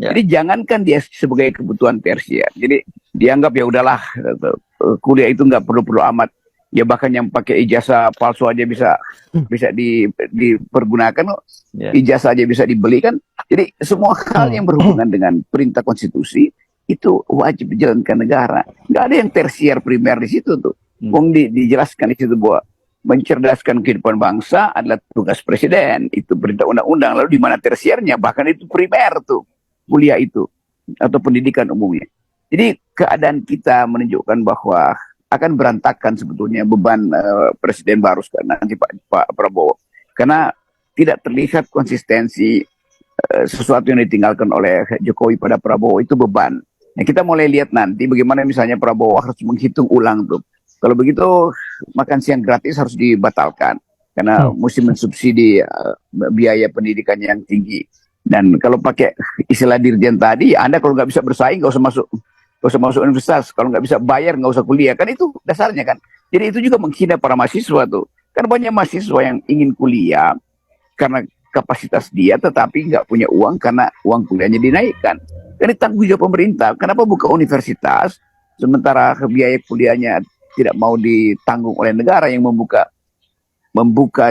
Jadi jangankan dia sebagai kebutuhan tersier. Jadi dianggap ya udahlah, kuliah itu nggak perlu amat. Ya bahkan yang pakai ijazah palsu aja bisa dipergunakan, ijazah aja bisa dibeli kan. Jadi semua hal yang berhubungan dengan perintah konstitusi itu wajib dijalankan negara. Nggak ada yang tersier primer di situ tuh. Dijelaskan di situ bahwa mencerdaskan kehidupan bangsa adalah tugas presiden, itu perintah undang-undang. Lalu di mana tersiernya? Bahkan itu primer tuh kuliah itu atau pendidikan umumnya. Jadi keadaan kita menunjukkan bahwa akan berantakan sebetulnya beban presiden baru nanti Pak Prabowo, karena tidak terlihat konsistensi sesuatu yang ditinggalkan oleh Jokowi pada Prabowo itu beban. Nah, kita mulai lihat nanti bagaimana misalnya Prabowo harus menghitung ulang tuh. Kalau begitu makan siang gratis harus dibatalkan karena mesti mensubsidi biaya pendidikan yang tinggi. Dan kalau pakai istilah Dirjen tadi, Anda kalau nggak bisa bersaing nggak usah masuk universitas. Kalau nggak bisa bayar nggak usah kuliah, kan itu dasarnya kan. Jadi itu juga menghina para mahasiswa tuh. Kan banyak mahasiswa yang ingin kuliah karena kapasitas dia, tetapi nggak punya uang karena uang kuliahnya dinaikkan. Kan ditanggung jawab pemerintah. Kenapa buka universitas sementara biaya kuliahnya tidak mau ditanggung oleh negara yang membuka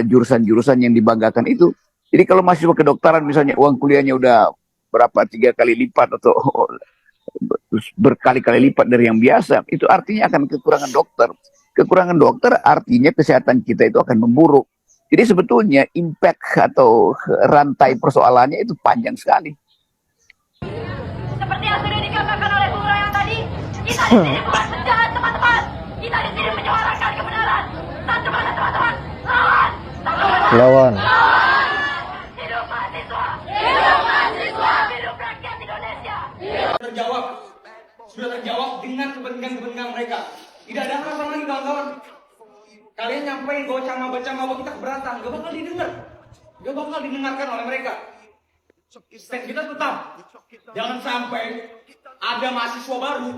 jurusan-jurusan yang dibanggakan itu. Jadi kalau mahasiswa kedokteran misalnya uang kuliahnya udah berapa 3 kali lipat atau berkali-kali lipat dari yang biasa, itu artinya akan kekurangan dokter. Kekurangan dokter artinya kesehatan kita itu akan memburuk. Jadi sebetulnya impact atau rantai persoalannya itu panjang sekali. Seperti yang sudah dikatakan oleh Bung Roy yang tadi, kita di sini bukan penjahat teman-teman. Kita di sini menyuarakan kebenaran. Dan kemana teman-teman? Lawan! Lawan! Hidup mahasiswa! Hidup mahasiswa! Hidup rakyat Indonesia! Sudah terjawab dengan kepentingan mereka. Tidak ada harapan lagi kawan-kawan. Kalian nyampein bahwa bahwa kita keberatan, gak bakal didengar. Gak bakal didengarkan oleh mereka. Stand kita tetap. Jangan sampai ada mahasiswa baru,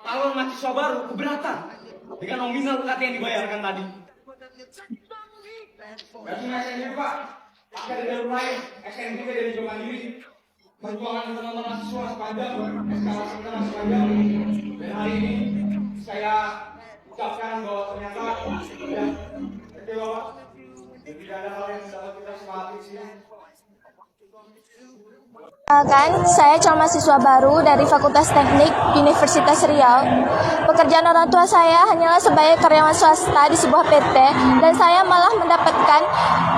calon mahasiswa baru keberatan dengan nominal UKT yang dibayarkan tadi. Bagi SNB Pak, pakai dari lain, SNB dari Jawa Mandiri. Perjuangan teman-teman mahasiswa sepanjang, eskalasi kita sepanjang. Dan hari ini saya ucapkan bahwa ternyata ya, kecewa Pak. Tidak ada hal yang dapat kita semangati di sini. Saya calon mahasiswa baru dari Fakultas Teknik Universitas Riau. Pekerjaan orang tua saya hanyalah sebagai karyawan swasta di sebuah PT, dan saya malah mendapatkan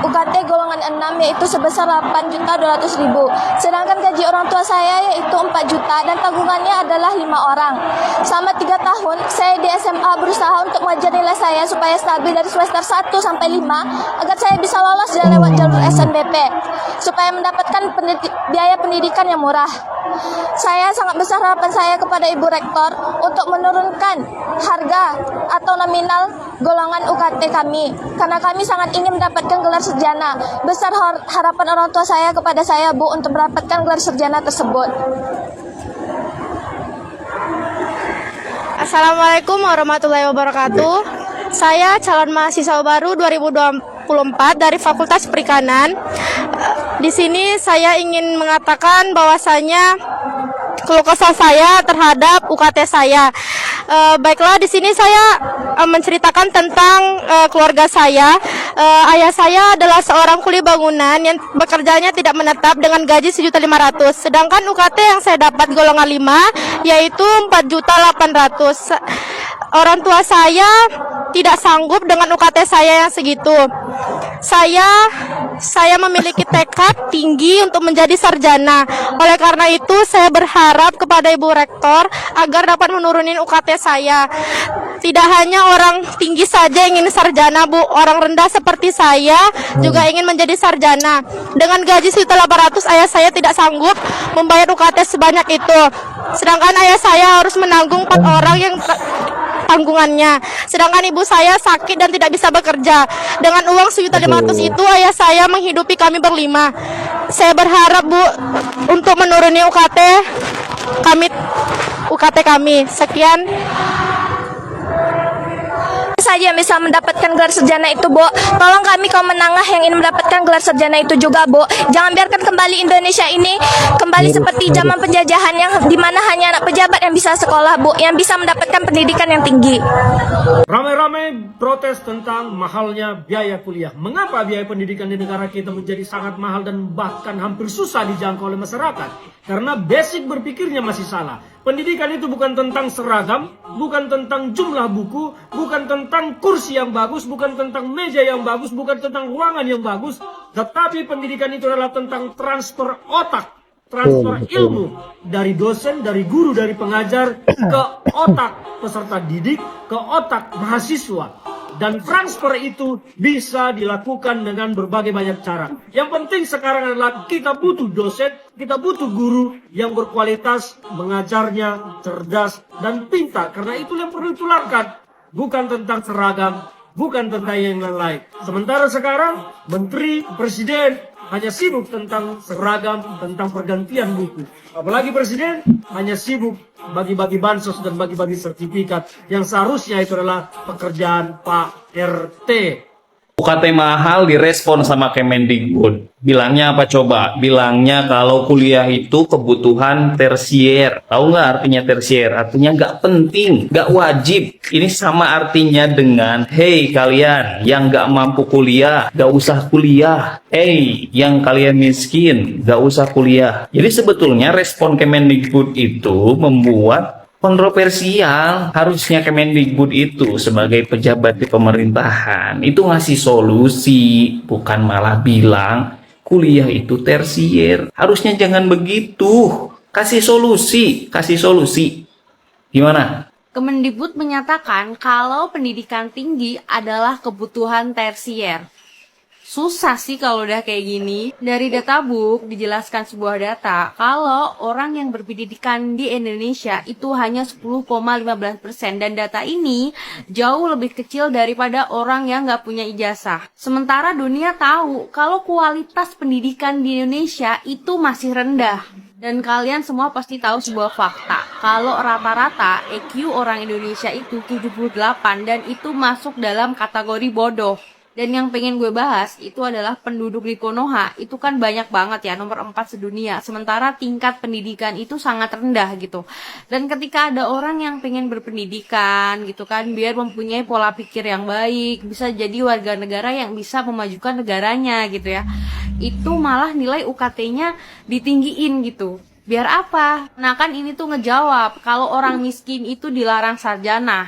UKT golongan 6 yaitu sebesar 8.200.000. Sedangkan gaji orang tua saya yaitu 4 juta dan tanggungannya adalah 5 orang. Selama 3 tahun saya di SMA berusaha untuk mengajar nilai saya supaya stabil dari semester 1 sampai 5 agar saya bisa lolos dan lewat jalur SNBP supaya mendapatkan biaya pendidikan yang murah. Saya sangat besar harapan saya kepada Ibu Rektor untuk menurunkan harga atau nominal golongan UKT kami, karena kami sangat ingin mendapatkan gelar sarjana. Besar harapan orang tua saya kepada saya, Bu, untuk mendapatkan gelar sarjana tersebut. Assalamualaikum warahmatullahi wabarakatuh. Saya calon mahasiswa baru 2024 dari Fakultas Perikanan. Di sini saya ingin mengatakan bahwasanya keluh kesah saya terhadap UKT saya. Baiklah, di sini saya menceritakan tentang keluarga saya. Ayah saya adalah seorang kuli bangunan yang bekerjanya tidak menetap dengan gaji 1.500.000. Sedangkan UKT yang saya dapat golongan 5 yaitu 4.800.000. Orang tua saya tidak sanggup dengan UKT saya yang segitu. Saya memiliki tekad tinggi untuk menjadi sarjana. Oleh karena itu, saya berharap kepada Ibu Rektor agar dapat menurunin UKT saya. Tidak hanya orang tinggi saja ingin sarjana, Bu. Orang rendah seperti saya juga ingin menjadi sarjana. Dengan gaji 1.800.000, ayah saya tidak sanggup membayar UKT sebanyak itu. Sedangkan ayah saya harus menanggung 4 orang yang tanggungannya. Sedangkan ibu saya sakit dan tidak bisa bekerja. Dengan uang 1.500.000 itu ayah saya menghidupi kami berlima. Saya berharap, Bu, untuk menuruni UKT kami. Sekian. saja yang bisa mendapatkan gelar sarjana itu, Bu. Tolong kami kaum menengah yang ingin mendapatkan gelar sarjana itu juga, Bu. Jangan biarkan kembali Indonesia ini kembali seperti zaman penjajahan yang dimana hanya anak pejabat yang bisa sekolah, Bu, yang bisa mendapatkan pendidikan yang tinggi. Ramai-ramai protes tentang mahalnya biaya kuliah. Mengapa biaya pendidikan di negara kita menjadi sangat mahal dan bahkan hampir susah dijangkau oleh masyarakat? Karena basic berpikirnya masih salah. Pendidikan itu bukan tentang seragam, bukan tentang jumlah buku, bukan tentang kursi yang bagus, bukan tentang meja yang bagus, bukan tentang ruangan yang bagus. Tetapi pendidikan itu adalah tentang transfer otak, transfer ilmu dari dosen, dari guru, dari pengajar ke otak peserta didik, ke otak mahasiswa. Dan transfer itu bisa dilakukan dengan berbagai banyak cara. Yang penting sekarang adalah kita butuh dosen, kita butuh guru yang berkualitas, mengajarnya cerdas dan pintar. Karena itu yang perlu ditularkan, bukan tentang seragam, bukan tentang yang lain. Sementara sekarang menteri, presiden hanya sibuk tentang seragam, tentang pergantian buku. Apalagi presiden hanya sibuk bagi-bagi bansos dan bagi-bagi sertifikat yang seharusnya itu adalah pekerjaan Pak RT. UKT mahal direspon sama Kemendikbud. Bilangnya apa coba? Bilangnya kalau kuliah itu kebutuhan tersier. Tahu nggak artinya tersier? Artinya nggak penting, nggak wajib. Ini sama artinya dengan, hey kalian yang nggak mampu kuliah, nggak usah kuliah. Hey yang kalian miskin, nggak usah kuliah. Jadi sebetulnya respon Kemendikbud itu membuat kontroversial. Harusnya Kemendikbud itu sebagai pejabat di pemerintahan itu ngasih solusi, bukan malah bilang kuliah itu tersier. Harusnya jangan begitu. Kasih solusi. Gimana? Kemendikbud menyatakan kalau pendidikan tinggi adalah kebutuhan tersier. Susah sih kalau udah kayak gini. Dari Databook dijelaskan sebuah data kalau orang yang berpendidikan di Indonesia itu hanya 10,15% dan data ini jauh lebih kecil daripada orang yang nggak punya ijazah. Sementara dunia tahu kalau kualitas pendidikan di Indonesia itu masih rendah. Dan kalian semua pasti tahu sebuah fakta. Kalau rata-rata EQ orang Indonesia itu 78 dan itu masuk dalam kategori bodoh. Dan yang pengen gue bahas itu adalah penduduk di Konoha itu kan banyak banget ya, nomor 4 sedunia. Sementara tingkat pendidikan itu sangat rendah gitu. Dan ketika ada orang yang pengen berpendidikan gitu kan, biar mempunyai pola pikir yang baik, bisa jadi warga negara yang bisa memajukan negaranya gitu ya, itu malah nilai UKT-nya ditinggiin gitu. Biar apa? Nah kan ini tuh ngejawab kalau orang miskin itu dilarang sarjana.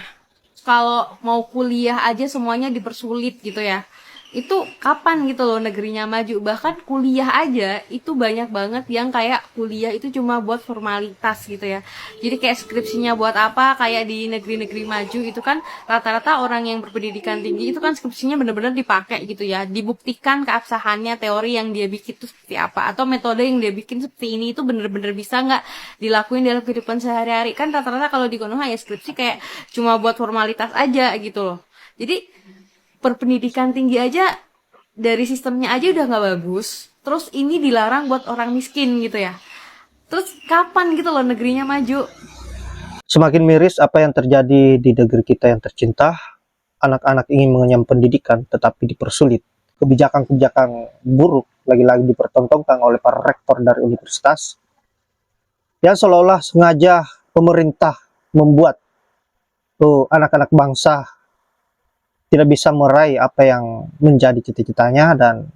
Kalau mau kuliah aja semuanya dipersulit gitu ya. Itu kapan gitu loh negerinya maju. Bahkan kuliah aja itu banyak banget yang kayak kuliah itu cuma buat formalitas gitu ya. Jadi kayak skripsinya buat apa, kayak di negeri-negeri maju itu kan rata-rata orang yang berpendidikan tinggi itu kan skripsinya bener-bener dipakai gitu ya. Dibuktikan keabsahannya teori yang dia bikin itu seperti apa, atau metode yang dia bikin seperti ini itu bener-bener bisa nggak dilakuin dalam kehidupan sehari-hari. Kan rata-rata kalau di Konoha ya skripsi kayak cuma buat formalitas aja gitu loh. Jadi perpendidikan tinggi aja dari sistemnya aja udah nggak bagus, terus ini dilarang buat orang miskin gitu ya. Terus kapan gitu loh negerinya maju? Semakin miris apa yang terjadi di negeri kita yang tercinta. Anak-anak ingin mengenyam pendidikan tetapi dipersulit. Kebijakan-kebijakan buruk lagi-lagi dipertontonkan oleh para rektor dari universitas yang seolah-olah sengaja pemerintah membuat anak-anak bangsa tidak bisa meraih apa yang menjadi cita-citanya, dan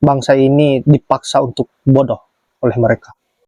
bangsa ini dipaksa untuk bodoh oleh mereka.